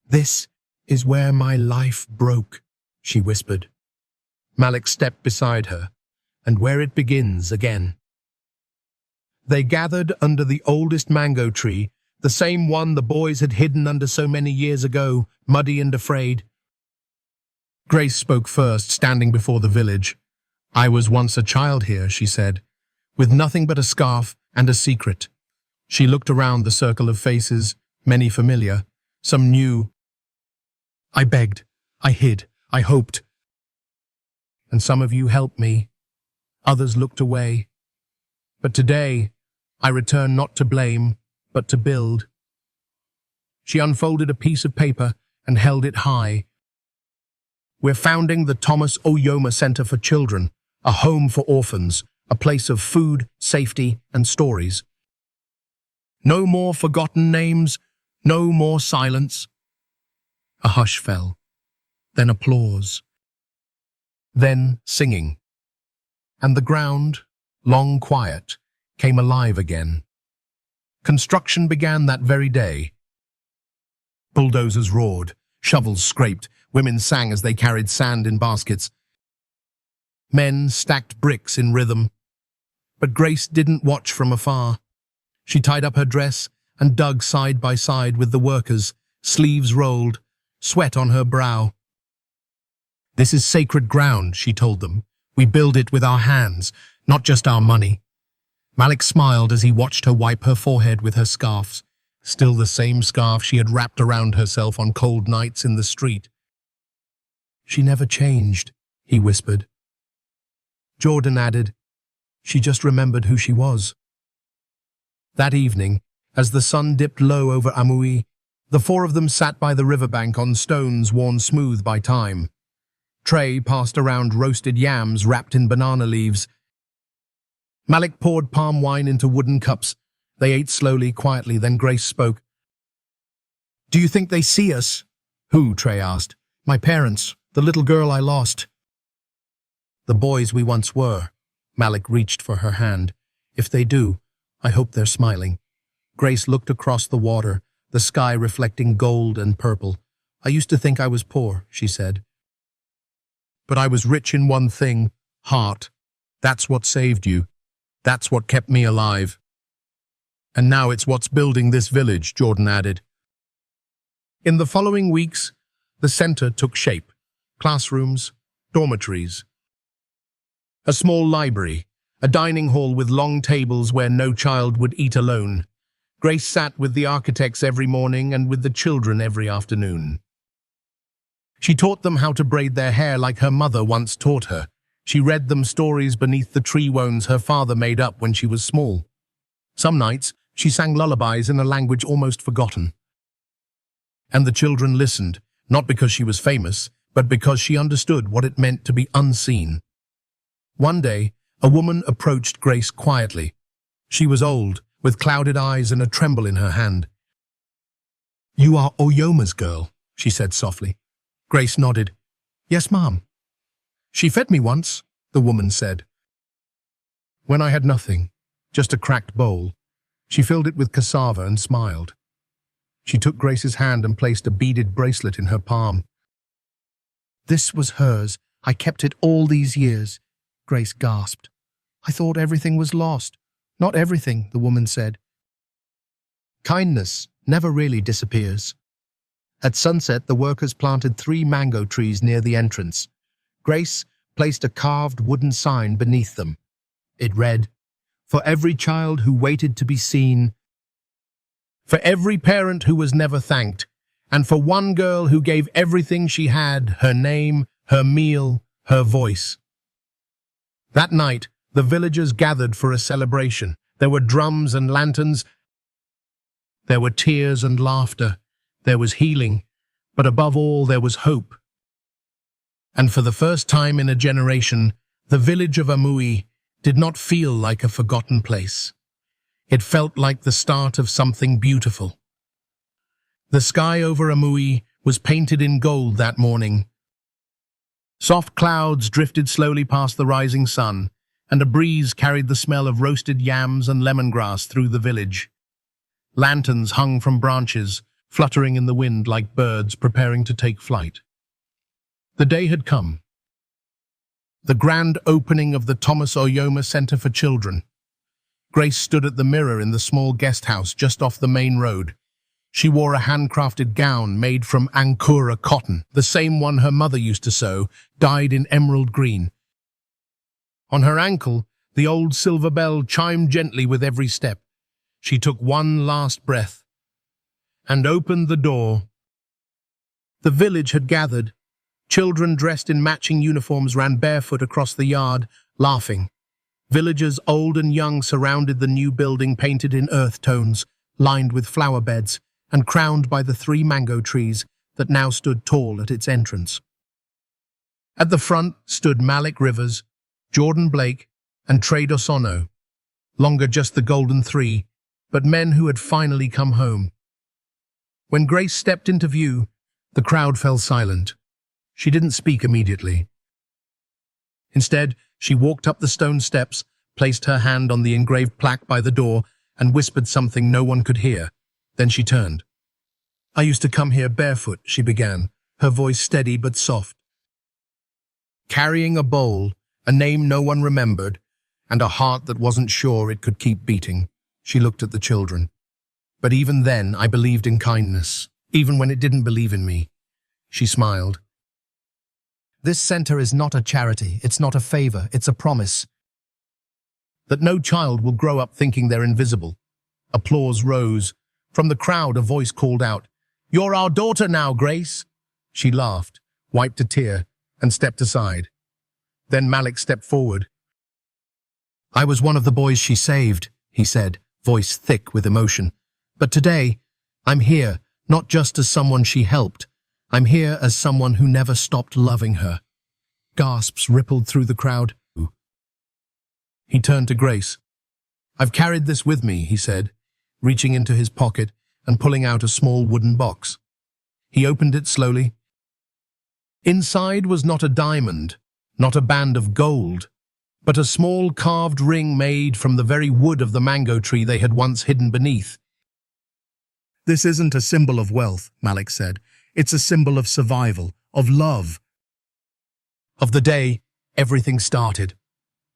Speaker 1: "This is where my life broke," she whispered. Malik stepped beside her, and where it begins again. They gathered under the oldest mango tree, the same one the boys had hidden under so many years ago, muddy and afraid. Grace spoke first, standing before the village. "I was once a child here," she said, "with nothing but a scarf and a secret." She looked around the circle of faces, many familiar, some new. "I begged, I hid, I hoped. And some of you helped me. Others looked away. But today, I return not to blame, but to build." She unfolded a piece of paper and held it high. "We're founding the Thomas Oyoma Center for Children, a home for orphans, a place of food, safety, and stories. No more forgotten names, no more silence." A hush fell, then applause, then singing. And the ground, long quiet, came alive again. Construction began that very day. Bulldozers roared, shovels scraped, women sang as they carried sand in baskets. Men stacked bricks in rhythm. But Grace didn't watch from afar. She tied up her dress and dug side by side with the workers, sleeves rolled, sweat on her brow. "This is sacred ground," she told them. "We build it with our hands, not just our money." Malik smiled as he watched her wipe her forehead with her scarves, still the same scarf she had wrapped around herself on cold nights in the street. "She never changed," he whispered. Jordan added, "She just remembered who she was." That evening, as the sun dipped low over Amui, the four of them sat by the riverbank on stones worn smooth by time. Trey passed around roasted yams wrapped in banana leaves. Malik poured palm wine into wooden cups. They ate slowly, quietly, then Grace spoke. "Do you think they see us?" "Who?" Trey asked. "My parents, the little girl I lost." "The boys we once were." Malik reached for her hand. "If they do, I hope they're smiling." Grace looked across the water, the sky reflecting gold and purple. "I used to think I was poor," she said. "But I was rich in one thing, heart. That's what saved you. That's what kept me alive." "And now it's what's building this village," Jordan added. In the following weeks, the center took shape. Classrooms, dormitories, a small library, a dining hall with long tables where no child would eat alone. Grace sat with the architects every morning and with the children every afternoon. She taught them how to braid their hair like her mother once taught her. She read them stories beneath the tree wones her father made up when she was small. Some nights, she sang lullabies in a language almost forgotten. And the children listened, not because she was famous, but because she understood what it meant to be unseen. One day, a woman approached Grace quietly. She was old, with clouded eyes and a tremble in her hand. "You are Oyoma's girl," she said softly. Grace nodded. "Yes, Mom." "She fed me once," the woman said. "When I had nothing, just a cracked bowl. She filled it with cassava and smiled." She took Grace's hand and placed a beaded bracelet in her palm. "This was hers I kept it all these years, Grace gasped. I thought everything was lost. Not everything, the woman said. Kindness never really disappears. At sunset, the workers planted 3 mango trees near the entrance. Grace placed a carved wooden sign beneath them. It read, "For every child who waited to be seen, for every parent who was never thanked, and for one girl who gave everything she had, her name, her meal, her voice." That night, the villagers gathered for a celebration. There were drums and lanterns. There were tears and laughter. There was healing. But above all, there was hope. And for the first time in a generation, the village of Amui did not feel like a forgotten place. It felt like the start of something beautiful. The sky over Amui was painted in gold that morning. Soft clouds drifted slowly past the rising sun, and a breeze carried the smell of roasted yams and lemongrass through the village. Lanterns hung from branches, fluttering in the wind like birds preparing to take flight. The day had come. The grand opening of the Thomas Oyoma Center for Children. Grace stood at the mirror in the small guest house just off the main road. She wore a handcrafted gown made from Ankura cotton, the same one her mother used to sew, dyed in emerald green. On her ankle, the old silver bell chimed gently with every step. She took one last breath and opened the door. The village had gathered. Children dressed in matching uniforms ran barefoot across the yard, laughing. Villagers old and young surrounded the new building painted in earth tones, lined with flower beds, and crowned by the 3 mango trees that now stood tall at its entrance. At the front stood Malik Rivers, Jordan Blake, and Trey Dosono. Longer just the golden 3, but men who had finally come home. When Grace stepped into view, the crowd fell silent. She didn't speak immediately. Instead, she walked up the stone steps, placed her hand on the engraved plaque by the door, and whispered something no one could hear. Then she turned. "I used to come here barefoot," she began, her voice steady but soft. Carrying a bowl, a name no one remembered, and a heart that wasn't sure it could keep beating, she looked at the children. "But even then, I believed in kindness, even when it didn't believe in me." She smiled. "This center is not a charity, it's not a favor, it's a promise that no child will grow up thinking they're invisible." Applause rose. From the crowd, a voice called out, "You're our daughter now, Grace." She laughed, wiped a tear, and stepped aside. Then Malik stepped forward. "I was one of the boys she saved," he said, voice thick with emotion. "But today, I'm here, not just as someone she helped. I'm here as someone who never stopped loving her." Gasps rippled through the crowd. He turned to Grace. "I've carried this with me," he said, reaching into his pocket and pulling out a small wooden box. He opened it slowly. Inside was not a diamond, not a band of gold, but a small carved ring made from the very wood of the mango tree they had once hidden beneath. "This isn't a symbol of wealth," Malik said. "It's a symbol of survival, of love." Of the day, everything started.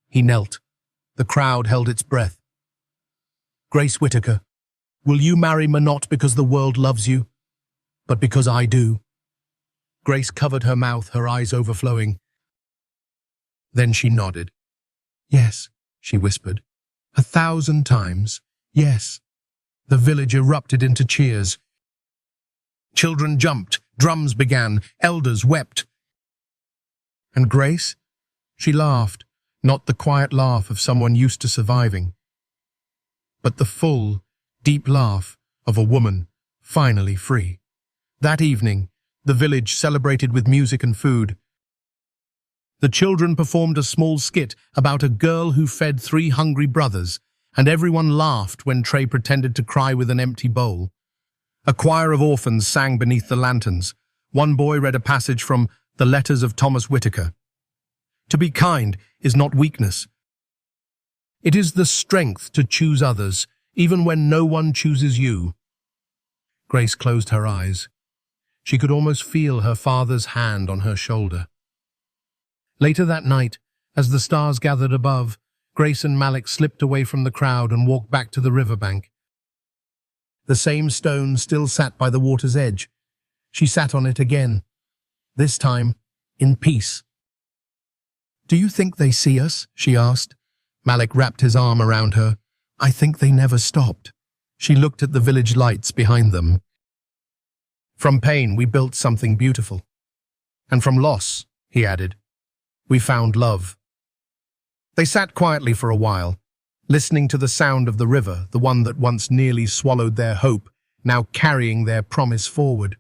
Speaker 1: He knelt. The crowd held its breath. "Grace Whitaker, will you marry me not because the world loves you, but because I do?" Grace covered her mouth, her eyes overflowing. Then she nodded. "Yes," she whispered. 1,000 times. "Yes." The village erupted into cheers. Children jumped, drums began, elders wept. And Grace? She laughed, not the quiet laugh of someone used to surviving, but the full, deep laugh of a woman finally free. That evening, the village celebrated with music and food. The children performed a small skit about a girl who fed 3 hungry brothers, and everyone laughed when Trey pretended to cry with an empty bowl. A choir of orphans sang beneath the lanterns. One boy read a passage from The Letters of Thomas Whitaker. "To be kind is not weakness. It is the strength to choose others, even when no one chooses you." Grace closed her eyes. She could almost feel her father's hand on her shoulder. Later that night, as the stars gathered above, Grace and Malik slipped away from the crowd and walked back to the riverbank. The same stone still sat by the water's edge. She sat on it again, this time in peace. "Do you think they see us?" she asked. Malik wrapped his arm around her. "I think they never stopped." She looked at the village lights behind them. "From pain, we built something beautiful. And from loss," he added, "we found love." They sat quietly for a while, listening to the sound of the river, the one that once nearly swallowed their hope, now carrying their promise forward.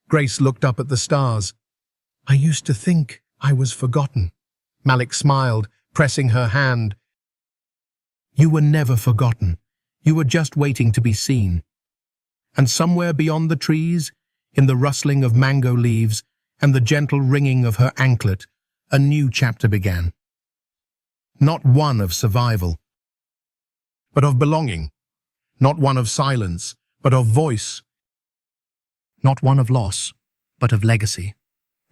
Speaker 1: Grace looked up at the stars. "I used to think I was forgotten." Malik smiled, pressing her hand. "You were never forgotten. You were just waiting to be seen." And somewhere beyond the trees, in the rustling of mango leaves and the gentle ringing of her anklet, a new chapter began. Not one of survival, but of belonging. Not one of silence, but of voice. Not one of loss, but of legacy.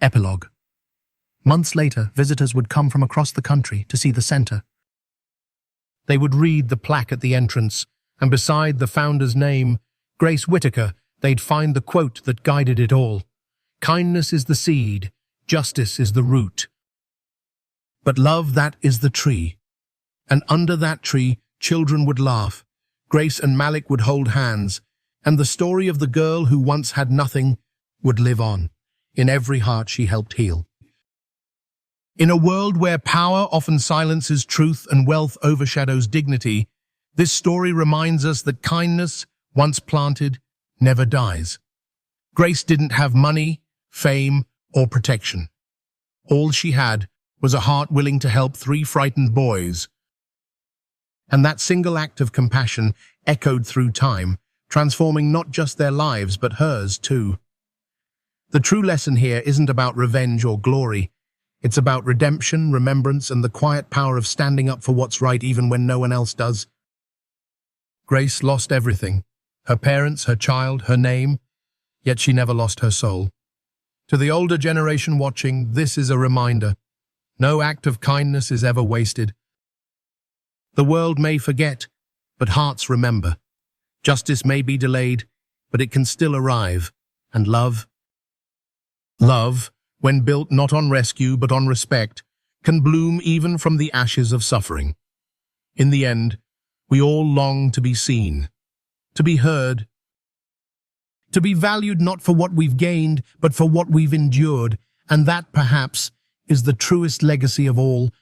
Speaker 1: Epilogue. Months later, visitors would come from across the country to see the center. They would read the plaque at the entrance, and beside the founder's name, Grace Whitaker, they'd find the quote that guided it all. "Kindness is the seed, justice is the root. But love, that is the tree." And under that tree, children would laugh. Grace and Malik would hold hands, and the story of the girl who once had nothing would live on, in every heart she helped heal. In a world where power often silences truth and wealth overshadows dignity, this story reminds us that kindness, once planted, never dies. Grace didn't have money, fame, or protection. All she had was a heart willing to help 3 frightened boys. And that single act of compassion echoed through time, transforming not just their lives, but hers too. The true lesson here isn't about revenge or glory. It's about redemption, remembrance, and the quiet power of standing up for what's right even when no one else does. Grace lost everything. Her parents, her child, her name, yet she never lost her soul. To the older generation watching, this is a reminder. No act of kindness is ever wasted. The world may forget, but hearts remember. Justice may be delayed, but it can still arrive. And love, when built not on rescue but on respect, can bloom even from the ashes of suffering. In the end, we all long to be seen, to be heard, to be valued not for what we've gained, but for what we've endured, and that, perhaps, is the truest legacy of all,